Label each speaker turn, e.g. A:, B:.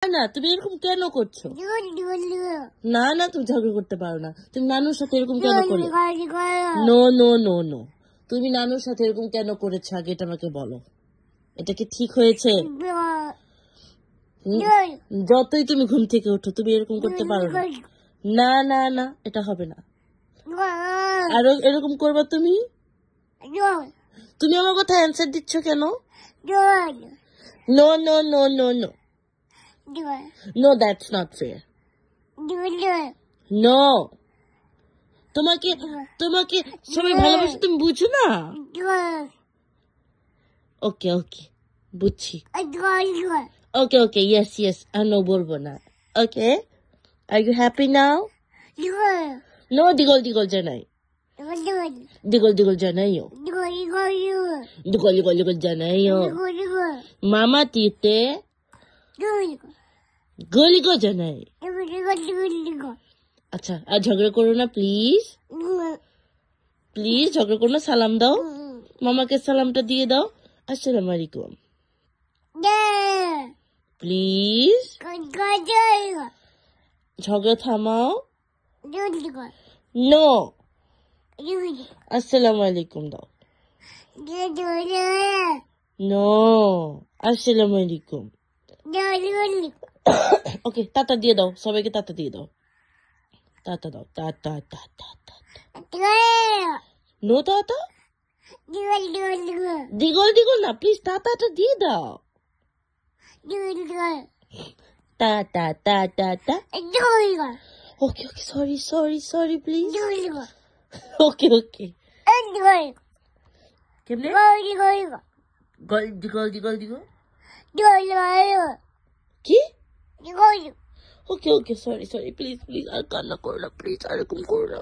A: না তুমি এরকম কেন করছো? না না তুমি ঝগড়া করতে পারো না। তুমি নানুর সাথে এরকম কেন করলে? নো নো নো নো, তুমি নানুর সাথে এরকম কেন করেছো আগে এটা আমাকে বলো। এটা কি ঠিক হয়েছে? যতই তুমি ঘুম থেকে ওঠো তুমি এরকম করতে পারো না। না না না, এটা হবে না। আর এরকম করবা তুমি? তুমি আমার কথা অ্যান্সার দিচ্ছ কেন? No no no no no no, that's not fair. No, তোমাকে তোমাকে সবাই ভালোবাসে তুমি বুঝো না। ওকে ওকে বুঝছি। ওকে ওকে ইয়েস ইয়েস, আর নো বলবো না। Okay, are you happy now? No, দিগল দিগল জানাই, দিগল দিগল জানাইও, দিগল দিগল দিগল জানাইও। মামা তিতে গলিগো জানাই। আচ্ছা, আর ঝগড়া করো না প্লিজ, প্লিজ ঝগড়া করো না। সালাম দাও, মামাকে সালামটা দিয়ে দাও। আসসালামু আলাইকুম প্লিজ। ঝগড়া থামাও। নো, আসসালামু আলাইকুম দাও। নো, আসসালামু আলাইকুম। ওকে, টাটা দিয়ে দাও, সবাইকে টাটা দিয়ে দাও। টাটা দাও, tata tata tata. No tata, দিগল দিগল না প্লিজ, টাটাটা দিয়ে দাও। টাটা টাটা টা। Okay okay, sorry sorry sorry please. Okay okay, কেমনে গল দিগল দিগল দিগল কি? Okay okay, sorry sorry please please, আর কান্না করো না প্লিজ, আর এরকম করো না।